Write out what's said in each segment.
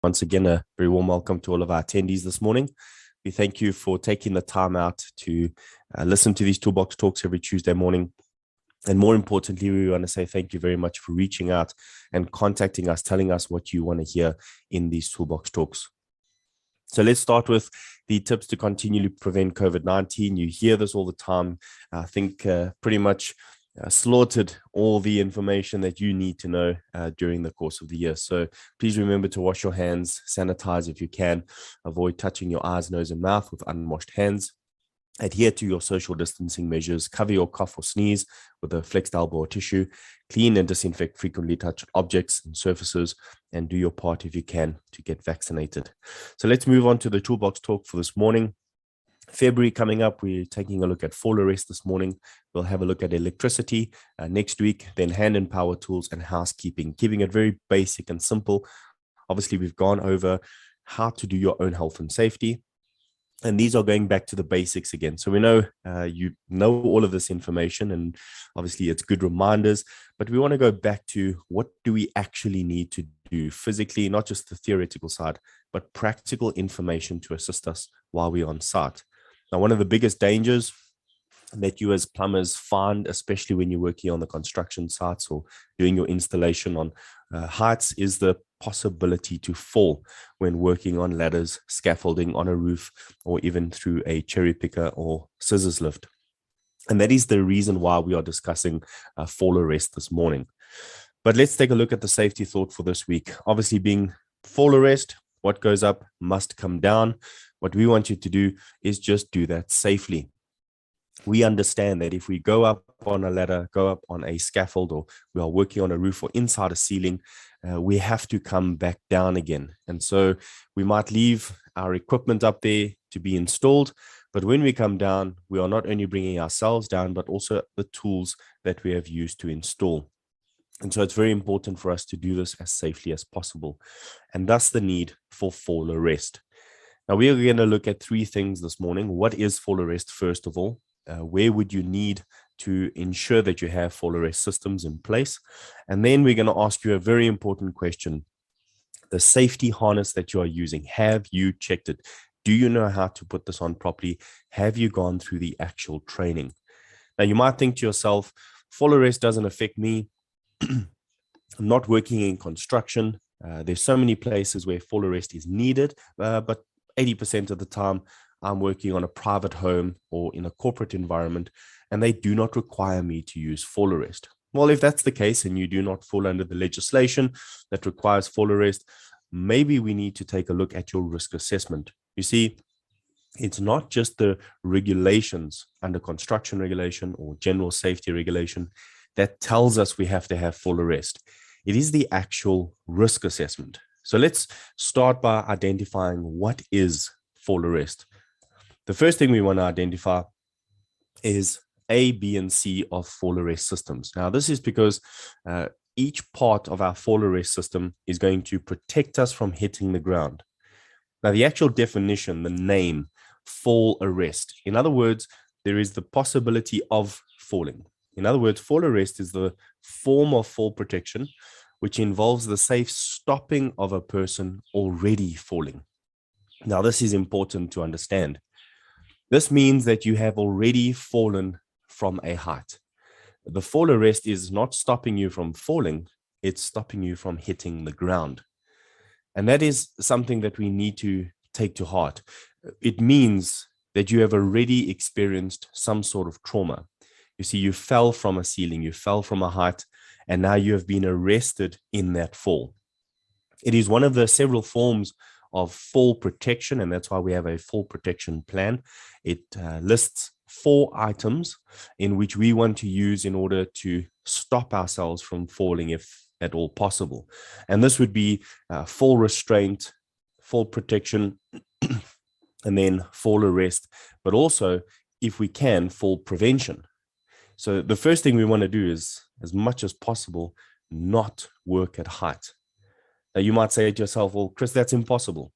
Once again, a very warm welcome to all of our attendees this morning. We thank you for taking the time out to listen to these Toolbox Talks every Tuesday morning. And more importantly, we want to say thank you very much for reaching out and contacting us, telling us what you want to hear in these Toolbox Talks. So let's start with the tips to continually prevent COVID-19. You hear this all the time. I think pretty much slaughtered all the information that you need to know during the course of the year. So please remember to wash your hands, sanitize if you can, avoid touching your eyes, nose, and mouth with unwashed hands. Adhere to your social distancing measures, cover your cough or sneeze with a flexed elbow or tissue, clean and disinfect frequently touched objects and surfaces, and do your part if you can to get vaccinated. So let's move on to the Toolbox Talk for this morning. February coming up, we're taking a look at fall arrest this morning. We'll have a look at electricity next week, then hand and power tools and housekeeping, keeping it very basic and simple. Obviously, we've gone over how to do your own health and safety. And these are going back to the basics again. So we know you know all of this information, and obviously it's good reminders, but we want to go back to what do we actually need to do physically, not just the theoretical side, but practical information to assist us while we're on site. Now, one of the biggest dangers that you as plumbers find, especially when you're working on the construction sites or doing your installation on heights, is the possibility to fall when working on ladders, scaffolding on a roof, or even through a cherry picker or scissors lift. And that is the reason why we are discussing fall arrest this morning. But let's take a look at the safety thought for this week. Obviously, being fall arrest, what goes up must come down. What we want you to do is just do that safely. We understand that if we go up on a ladder, go up on a scaffold, or we are working on a roof or inside a ceiling, we have to come back down again. And so we might leave our equipment up there to be installed, but when we come down, we are not only bringing ourselves down, but also the tools that we have used to install. And so it's very important for us to do this as safely as possible, and thus the need for fall arrest. Now, we are going to look at three things this morning. What is fall arrest, first of all? Where would you need to ensure that you have fall arrest systems in place? And then we're going to ask you a very important question. The safety harness that you are using, have you checked it? Do you know how to put this on properly? Have you gone through the actual training? Now, you might think to yourself, fall arrest doesn't affect me. I'm not working in construction. There's so many places where fall arrest is needed, but 80% of the time, I'm working on a private home or in a corporate environment, and they do not require me to use fall arrest. Well, if that's the case and you do not fall under the legislation that requires fall arrest, maybe we need to take a look at your risk assessment. You see, it's not just the regulations under construction regulation or general safety regulation that tells us we have to have fall arrest. It is the actual risk assessment. So let's start by identifying what is fall arrest. The first thing we want to identify is A, B, and C of fall arrest systems. Now, this is because each part of our fall arrest system is going to protect us from hitting the ground. Now, the actual definition, the name, fall arrest. In other words, there is the possibility of falling. In other words, fall arrest is the form of fall protection, which involves the safe stopping of a person already falling. Now, this is important to understand. This means that you have already fallen from a height. The fall arrest is not stopping you from falling, it's stopping you from hitting the ground. And that is something that we need to take to heart. It means that you have already experienced some sort of trauma. You see, you fell from a ceiling, you fell from a height, and now you have been arrested in that fall. It is one of the several forms of fall protection, and that's why we have a fall protection plan. It lists 4 items in which we want to use in order to stop ourselves from falling if at all possible. And this would be fall restraint, fall protection, and then fall arrest, but also, if we can, fall prevention. So the first thing we want to do is, as much as possible, not work at height. Now, you might say to yourself, well, Chris, that's impossible.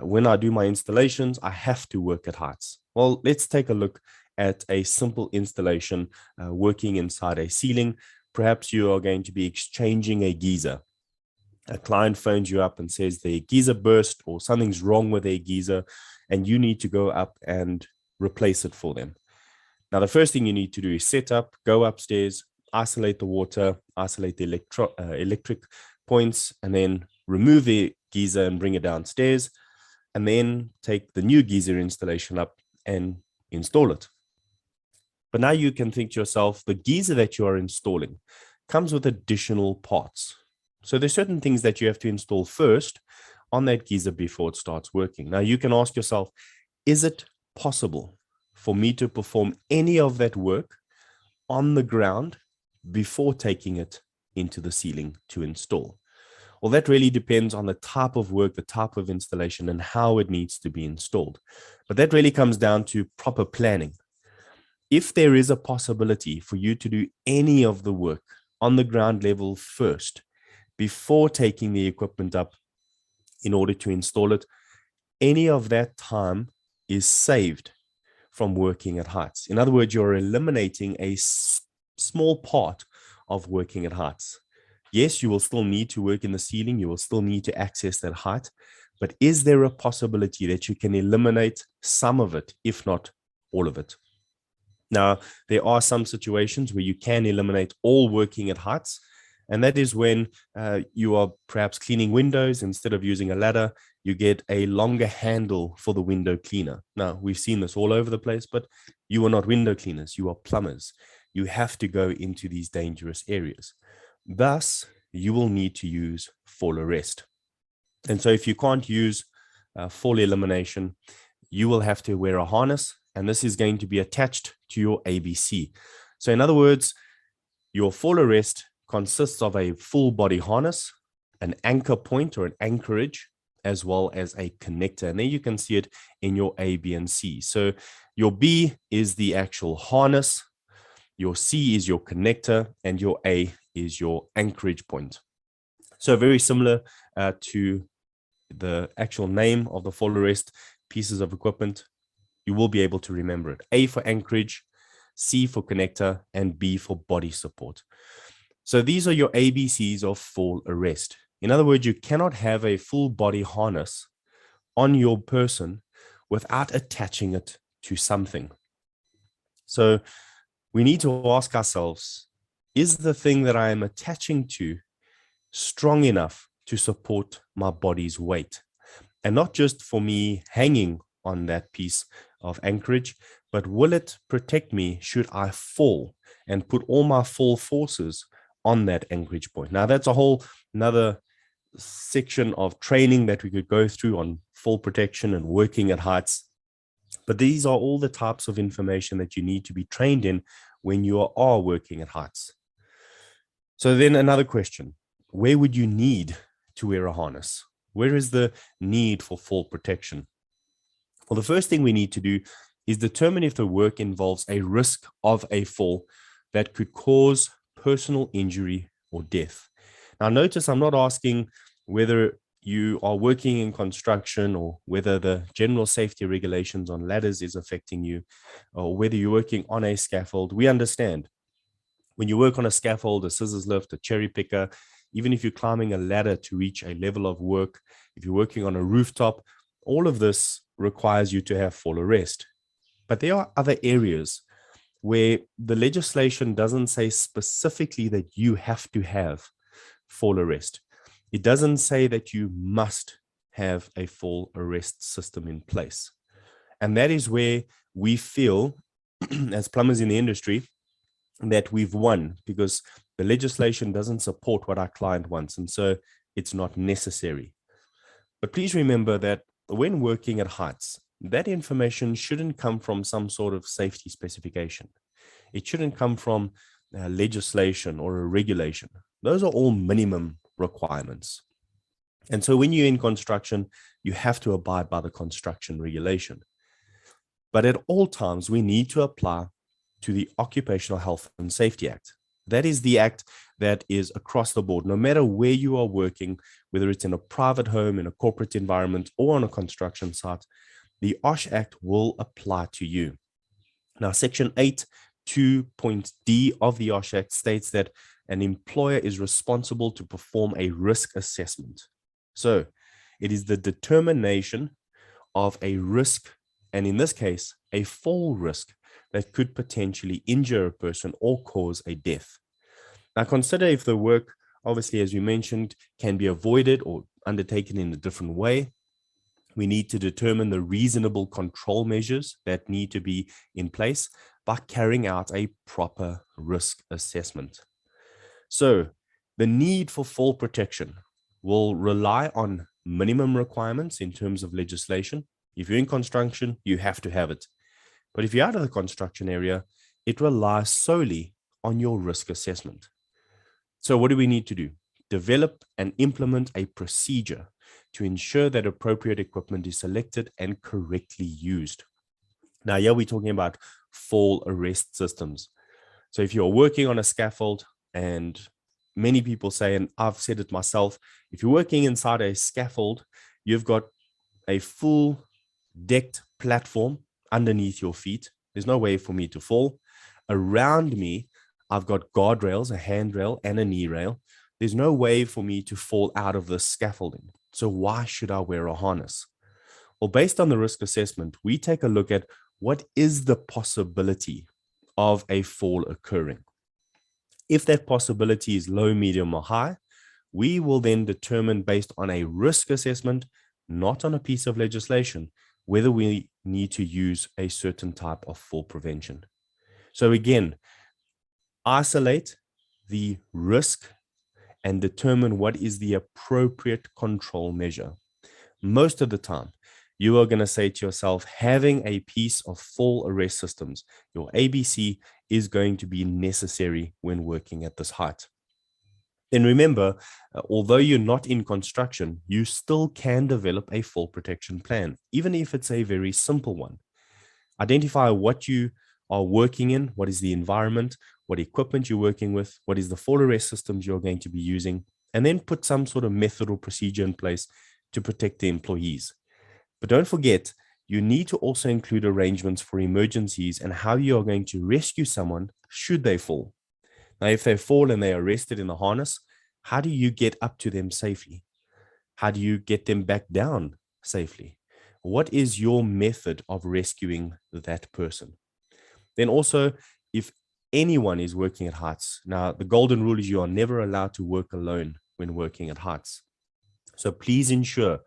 When I do my installations, I have to work at heights. Well, let's take a look at a simple installation working inside a ceiling. Perhaps you are going to be exchanging a geyser. A client phones you up and says their geyser burst or something's wrong with their geyser, and you need to go up and replace it for them. Now, the first thing you need to do is set up, go upstairs, isolate the water, isolate the electric points, and then remove the geyser and bring it downstairs, and then take the new geyser installation up and install it. But now you can think to yourself, the geyser that you are installing comes with additional parts. So there's certain things that you have to install first on that geyser before it starts working. Now you can ask yourself, is it possible for me to perform any of that work on the ground before taking it into the ceiling to install? Well, that really depends on the type of work, the type of installation, and how it needs to be installed. But that really comes down to proper planning. If there is a possibility for you to do any of the work on the ground level first, before taking the equipment up in order to install it, any of that time is saved from working at heights. In other words, you're eliminating a small part of working at heights. Yes, you will still need to work in the ceiling. You will still need to access that height. But is there a possibility that you can eliminate some of it, if not all of it? Now, there are some situations where you can eliminate all working at heights. And that is when you are perhaps cleaning windows. Instead of using a ladder, you get a longer handle for the window cleaner. Now, we've seen this all over the place, but you are not window cleaners. You are plumbers. You have to go into these dangerous areas. Thus, you will need to use fall arrest. And so if you can't use fall elimination, you will have to wear a harness, and this is going to be attached to your ABC. So in other words, your fall arrest consists of a full body harness, an anchor point or an anchorage, as well as a connector. And there you can see it in your A, B, and C. So your B is the actual harness, your C is your connector, and your A is your anchorage point. So very similar to the actual name of the fall arrest pieces of equipment, you will be able to remember it. A for anchorage, C for connector, and B for body support. So these are your ABCs of fall arrest. In other words, you cannot have a full body harness on your person without attaching it to something. So we need to ask ourselves, is the thing that I am attaching to strong enough to support my body's weight? And not just for me hanging on that piece of anchorage, but will it protect me should I fall and put all my fall forces on that anchorage point? Now, that's a whole another section of training that we could go through on fall protection and working at heights. But these are all the types of information that you need to be trained in when you are working at heights. So then another question, where would you need to wear a harness? Where is the need for fall protection? Well, the first thing we need to do is determine if the work involves a risk of a fall that could cause personal injury or death. Now, notice I'm not asking whether you are working in construction or whether the general safety regulations on ladders is affecting you, or whether you're working on a scaffold. We understand when you work on a scaffold, a scissors lift, a cherry picker, even if you're climbing a ladder to reach a level of work, if you're working on a rooftop, all of this requires you to have fall arrest. But there are other areas where the legislation doesn't say specifically that you have to have fall arrest. It doesn't say that you must have a fall arrest system in place. And that is where we feel, as plumbers in the industry, that we've won, because the legislation doesn't support what our client wants. And so it's not necessary. But please remember that when working at heights, that information shouldn't come from some sort of safety specification. It shouldn't come from legislation or a regulation. Those are all minimum requirements. And so when you're in construction, you have to abide by the construction regulation. But at all times, we need to apply to the Occupational Health and Safety Act. That is the act that is across the board, no matter where you are working, whether it's in a private home, in a corporate environment, or on a construction site, the OSH Act will apply to you. Now, Section 8.2.d of the OSH Act states that an employer is responsible to perform a risk assessment. So it is the determination of a risk, and in this case, a fall risk that could potentially injure a person or cause a death. Now, consider if the work, obviously, as we mentioned, can be avoided or undertaken in a different way. We need to determine the reasonable control measures that need to be in place by carrying out a proper risk assessment. So, the need for fall protection will rely on minimum requirements in terms of legislation. If you're in construction, you have to have it. But if you're out of the construction area, it relies solely on your risk assessment. So what do we need to do? Develop and implement a procedure to ensure that appropriate equipment is selected and correctly used. Now, here we're talking about fall arrest systems. So if you're working on a scaffold, and many people say, and I've said it myself, if you're working inside a scaffold, you've got a full decked platform underneath your feet. There's no way for me to fall. Around me, I've got guardrails, a handrail, and a knee rail. There's no way for me to fall out of the scaffolding. So why should I wear a harness? Well, based on the risk assessment, we take a look at what is the possibility of a fall occurring. If that possibility is low, medium, or high, we will then determine based on a risk assessment, not on a piece of legislation, whether we need to use a certain type of fall prevention. So again, isolate the risk and determine what is the appropriate control measure. Most of the time, you are going to say to yourself, having a piece of fall arrest systems, your ABC, is going to be necessary when working at this height. Then remember, although you're not in construction, you still can develop a fall protection plan, even if it's a very simple one. Identify what you are working in, what is the environment, what equipment you're working with, what is the fall arrest systems you're going to be using, and then put some sort of method or procedure in place to protect the employees. But don't forget, you need to also include arrangements for emergencies and how you are going to rescue someone should they fall. Now, if they fall and they are arrested in the harness, how do you get up to them safely? How do you get them back down safely? What is your method of rescuing that person? Then also, if anyone is working at heights, now the golden rule is you are never allowed to work alone when working at heights. So please ensure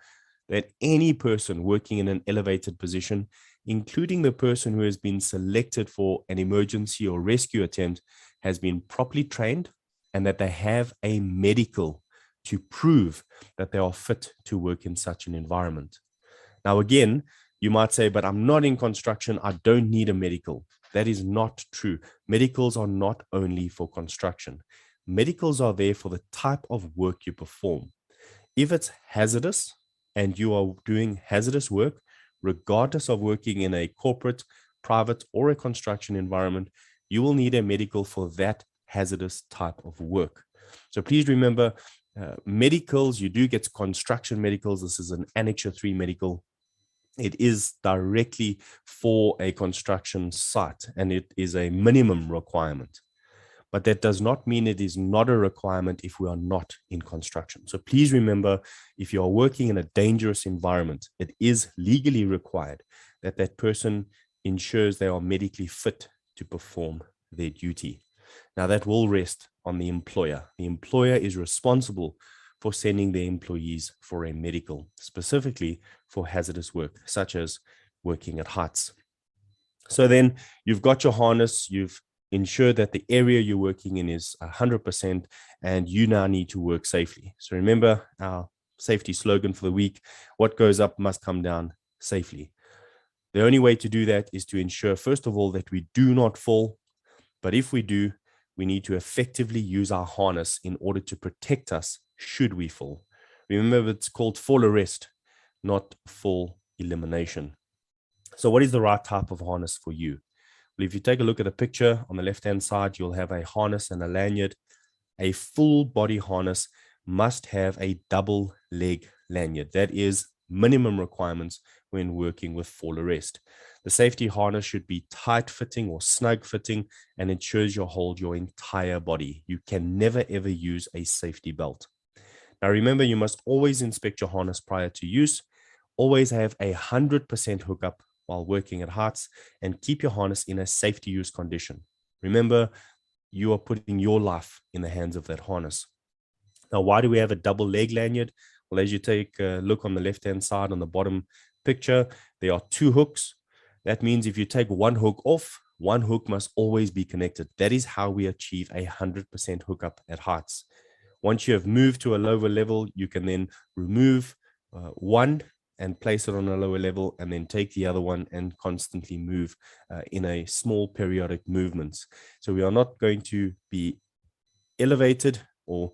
that any person working in an elevated position, including the person who has been selected for an emergency or rescue attempt, has been properly trained and that they have a medical to prove that they are fit to work in such an environment. Now, again, you might say, but I'm not in construction, I don't need a medical. That is not true. Medicals are not only for construction. Medicals are there for the type of work you perform. If it's hazardous and you are doing hazardous work, regardless of working in a corporate, private, or a construction environment, you will need a medical for that hazardous type of work. So please remember, medicals, you do get construction medicals. This is an Annexure 3 medical. It is directly for a construction site, and it is a minimum requirement. But that does not mean it is not a requirement if we are not in construction. So please remember, if you are working in a dangerous environment, it is legally required that that person ensures they are medically fit to perform their duty. Now, that will rest on the employer. The employer is responsible for sending their employees for a medical, specifically for hazardous work, such as working at heights. So then you've got your harness, you've ensured that the area you're working in is 100%, and you now need to work safely. So remember our safety slogan for the week: what goes up must come down safely. The only way to do that is to ensure, first of all, that we do not fall. But if we do, we need to effectively use our harness in order to protect us should we fall. Remember, it's called fall arrest, not fall elimination. So what is the right type of harness for you? Well, if you take a look at the picture on the left-hand side, you'll have a harness and a lanyard. A full body harness must have a double leg lanyard. That is minimum requirements when working with fall arrest. The safety harness should be tight fitting or snug fitting and ensures you hold your entire body. You can never ever use a safety belt. Now remember, you must always inspect your harness prior to use. Always have 100% hookup while working at heights and keep your harness in a safety use condition. Remember, you are putting your life in the hands of that harness. Now, why do we have a double leg lanyard? Well, as you take a look on the left-hand side on the bottom picture, there are 2 hooks. That means if you take one hook off, one hook must always be connected. That is how we achieve 100% hookup at heights. Once you have moved to a lower level, you can then remove one and place it on a lower level, and then take the other one and constantly move in a small periodic movements. So we are not going to be elevated or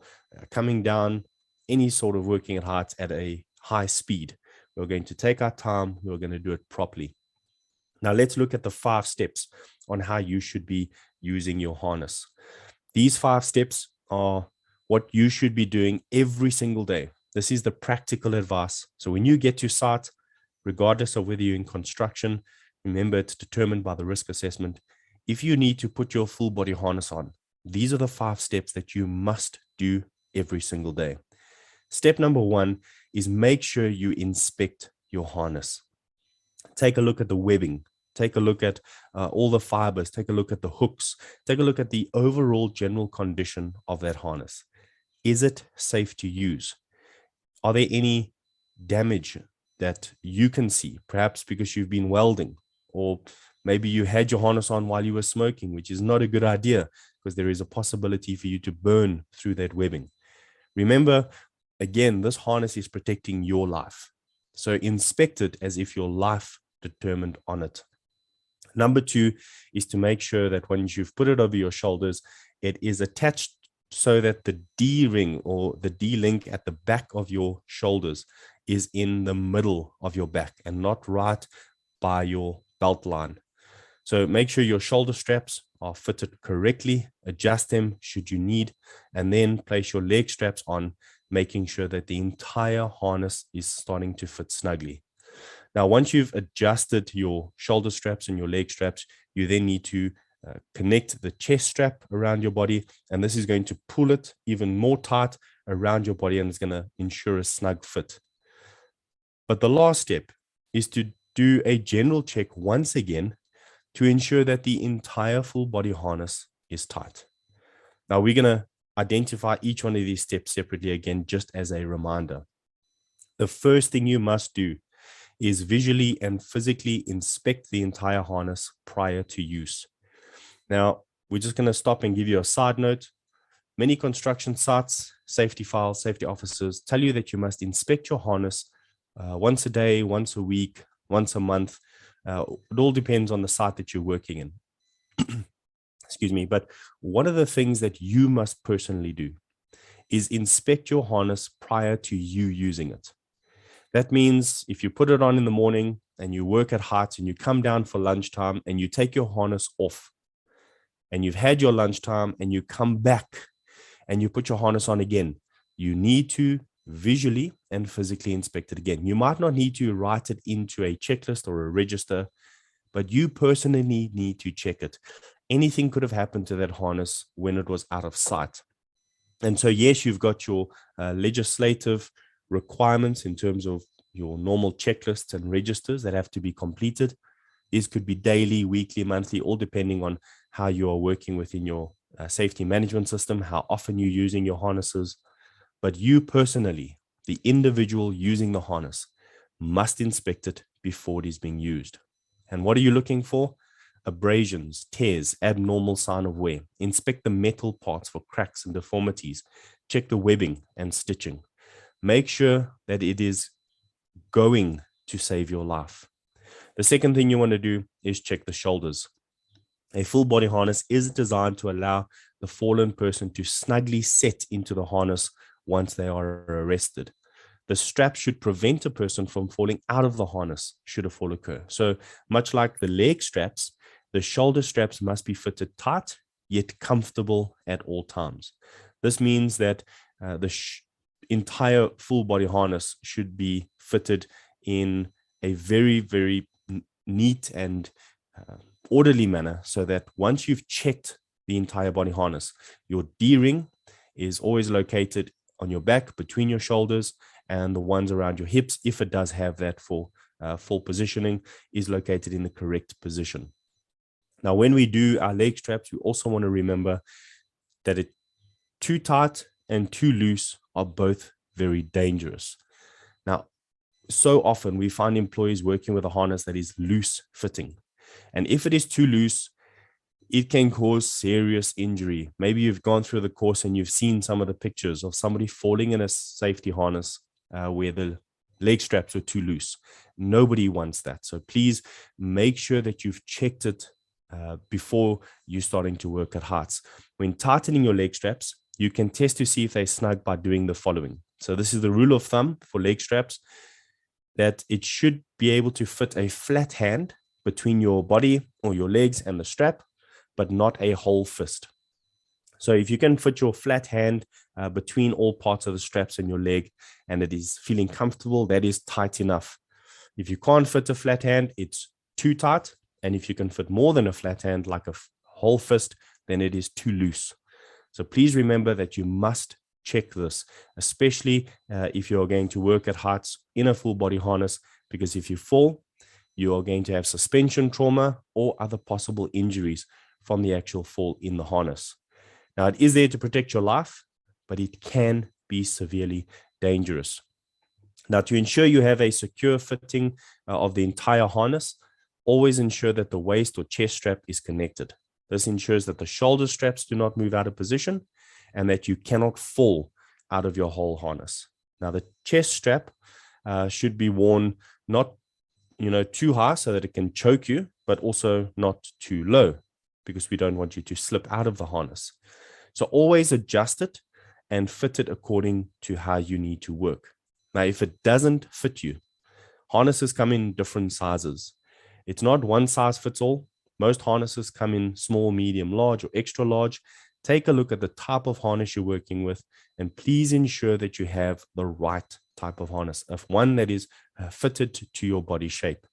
coming down any sort of working at heights at a high speed. We're going to take our time. We're going to do it properly. Now let's look at the 5 steps on how you should be using your harness. These 5 steps are what you should be doing every single day. This is the practical advice. So when you get to site, regardless of whether you're in construction, remember it's determined by the risk assessment. If you need to put your full body harness on, these are the 5 steps that you must do every single day. Step number 1 is make sure you inspect your harness. Take a look at the webbing. Take a look at all the fibers. Take a look at the hooks. Take a look at the overall general condition of that harness. Is it safe to use? Are there any damage that you can see, perhaps because you've been welding, or maybe you had your harness on while you were smoking, which is not a good idea because there is a possibility for you to burn through that webbing. Remember, again, this harness is protecting your life. So inspect it as if your life determined on it. Number 2 is to make sure that once you've put it over your shoulders, it is attached so that the D-ring or the D-link at the back of your shoulders is in the middle of your back and not right by your belt line. So make sure your shoulder straps are fitted correctly, adjust them should you need, and then place your leg straps on, making sure that the entire harness is starting to fit snugly. Now, once you've adjusted your shoulder straps and your leg straps, you then need to connect the chest strap around your body, and this is going to pull it even more tight around your body, and it's going to ensure a snug fit. But the last step is to do a general check once again to ensure that the entire full body harness is tight. Now, we're going to identify each one of these steps separately again, just as a reminder. The first thing you must do is visually and physically inspect the entire harness prior to use. Now, we're just going to stop and give you a side note. Many construction sites, safety files, safety officers tell you that you must inspect your harness once a day, once a week, once a month. It all depends on the site that you're working in. Excuse me. But one of the things that you must personally do is inspect your harness prior to you using it. That means if you put it on in the morning and you work at heights and you come down for lunchtime and you take your harness off and you've had your lunchtime and you come back and you put your harness on again, you need to visually and physically inspect it again. You might not need to write it into a checklist or a register, but you personally need to check it. Anything could have happened to that harness when it was out of sight. And so, yes, you've got your legislative requirements in terms of your normal checklists and registers that have to be completed. These could be daily, weekly, monthly, all depending on how you are working within your safety management system, how often you're using your harnesses. But you personally, the individual using the harness, must inspect it before it is being used. And what are you looking for? Abrasions, tears, abnormal sign of wear. Inspect the metal parts for cracks and deformities. Check the webbing and stitching. Make sure that it is going to save your life. The second thing you want to do is check the shoulders. A full body harness is designed to allow the fallen person to snugly set into the harness once they are arrested. The strap should prevent a person from falling out of the harness should a fall occur. So much like the leg straps, the shoulder straps must be fitted tight, yet comfortable at all times. This means that the entire full body harness should be fitted in a very, very neat and orderly manner, so that once you've checked the entire body harness, your D-ring is always located on your back, between your shoulders, and the ones around your hips, if it does have that for full positioning, is located in the correct position. Now, when we do our leg straps, we also want to remember that it too tight and too loose are both very dangerous. Now, so often we find employees working with a harness that is loose fitting. And if it is too loose, it can cause serious injury. Maybe you've gone through the course and you've seen some of the pictures of somebody falling in a safety harness where the leg straps are too loose. Nobody wants that. So please make sure that you've checked it before you're starting to work at heights. When tightening your leg straps, you can test to see if they're snug by doing the following. So this is the rule of thumb for leg straps, that it should be able to fit a flat hand between your body or your legs and the strap, but not a whole fist. So if you can fit your flat hand between all parts of the straps and your leg, and it is feeling comfortable, that is tight enough. If you can't fit a flat hand, it's too tight. And if you can fit more than a flat hand, like a whole fist, then it is too loose. So please remember that you must check this, especially if you're going to work at heights in a full body harness, because if you fall, you are going to have suspension trauma or other possible injuries from the actual fall in the harness. Now, it is there to protect your life, but it can be severely dangerous. Now, to ensure you have a secure fitting of the entire harness, always ensure that the waist or chest strap is connected. This ensures that the shoulder straps do not move out of position and that you cannot fall out of your whole harness. Now, the chest strap should be worn not too high so that it can choke you, but also not too low, because we don't want you to slip out of the harness. So always adjust it and fit it according to how you need to work. Now, if it doesn't fit you, harnesses come in different sizes. It's not one size fits all. Most harnesses come in small, medium, large, or extra large. Take a look at the type of harness you're working with, and please ensure that you have the right type of harness, one that is fitted to your body shape.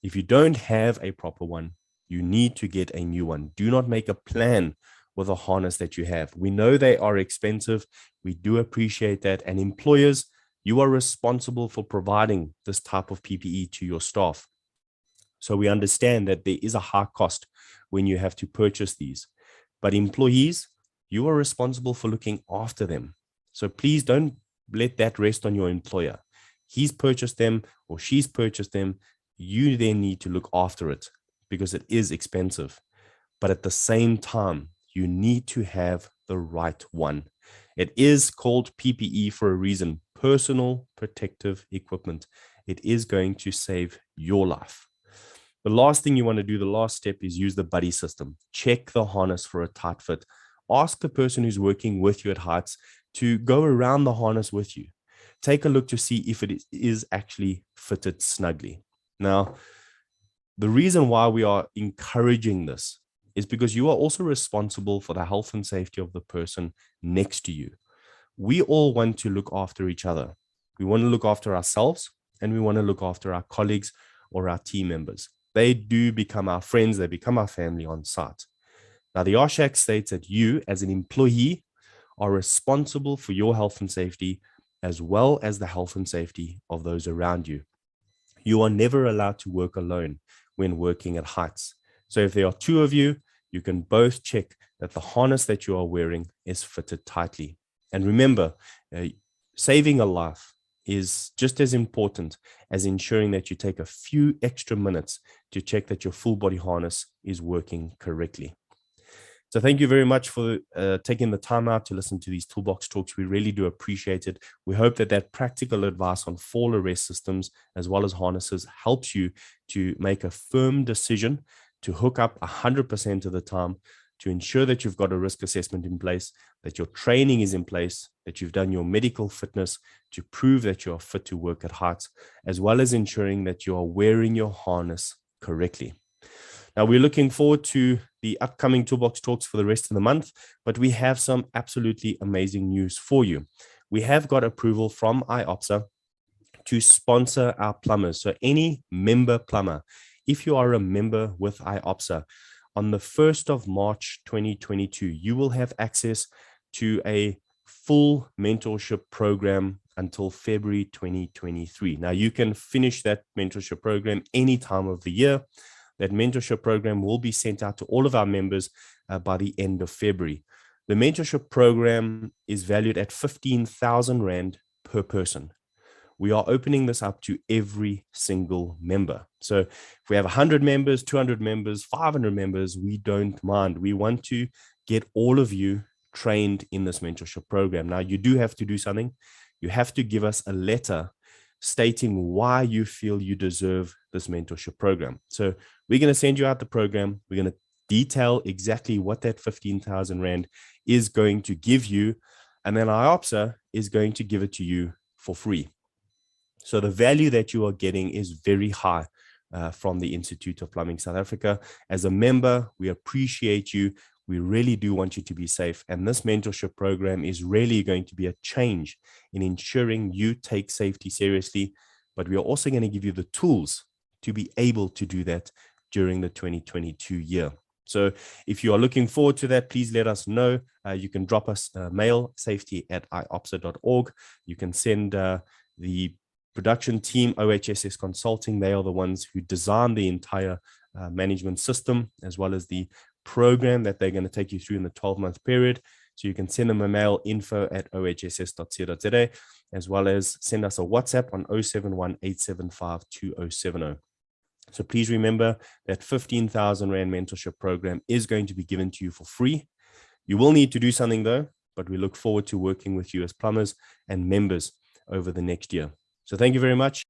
If you don't have a proper one, you need to get a new one. Do not make a plan with a harness that you have. We know they are expensive. We do appreciate that. And employers, you are responsible for providing this type of PPE to your staff. So we understand that there is a high cost when you have to purchase these. But employees, you are responsible for looking after them. So please don't let that rest on your employer. He's purchased them or she's purchased them. You then need to look after it because it is expensive. But at the same time, you need to have the right one. It is called PPE for a reason, personal protective equipment. It is going to save your life. The last thing you want to do, the last step, is use the buddy system. Check the harness for a tight fit. Ask the person who's working with you at heights to go around the harness with you. Take a look to see if it is actually fitted snugly. Now, the reason why we are encouraging this is because you are also responsible for the health and safety of the person next to you. We all want to look after each other. We want to look after ourselves, and we want to look after our colleagues or our team members. They do become our friends. They become our family on site. Now, the OHS Act states that you, as an employee, are responsible for your health and safety, as well as the health and safety of those around you. You are never allowed to work alone when working at heights. So if there are two of you, you can both check that the harness that you are wearing is fitted tightly. And remember, saving a life is just as important as ensuring that you take a few extra minutes to check that your full body harness is working correctly. So thank you very much for taking the time out to listen to these Toolbox Talks. We really do appreciate it. We hope that that practical advice on fall arrest systems as well as harnesses helps you to make a firm decision to hook up 100% of the time, to ensure that you've got a risk assessment in place, that your training is in place, that you've done your medical fitness to prove that you are fit to work at heights, as well as ensuring that you are wearing your harness correctly. Now, we're looking forward to the upcoming Toolbox Talks for the rest of the month, but we have some absolutely amazing news for you. We have got approval from IOPSA to sponsor our plumbers. So any member plumber, if you are a member with IOPSA, on the 1st of March 2022, you will have access to a full mentorship program until February 2023. Now, you can finish that mentorship program any time of the year. That mentorship program will be sent out to all of our members by the end of February. The mentorship program is valued at 15,000 Rand per person. We are opening this up to every single member. So if we have 100 members, 200 members, 500 members, we don't mind. We want to get all of you trained in this mentorship program. Now, you do have to do something. You have to give us a letter stating why you feel you deserve this mentorship program. So we're going to send you out the program. We're going to detail exactly what that 15,000 Rand is going to give you. And then IOPSA is going to give it to you for free. So the value that you are getting is very high from the Institute of Plumbing South Africa. As a member, we appreciate you. We really do want you to be safe. And this mentorship program is really going to be a change in ensuring you take safety seriously. But we are also going to give you the tools to be able to do that during the 2022 year. So if you are looking forward to that, please let us know. You can drop us a mail, safety@iopsa.org. You can send the production team, OHS Consulting. They are the ones who design the entire management system, as well as the program that they're going to take you through in the 12-month period. So you can send them a mail, info@ohss.co.za, as well as send us a WhatsApp on 071-875-2070. So please remember that 15,000 Rand mentorship program is going to be given to you for free. You will need to do something though, but we look forward to working with you as plumbers and members over the next year. So thank you very much.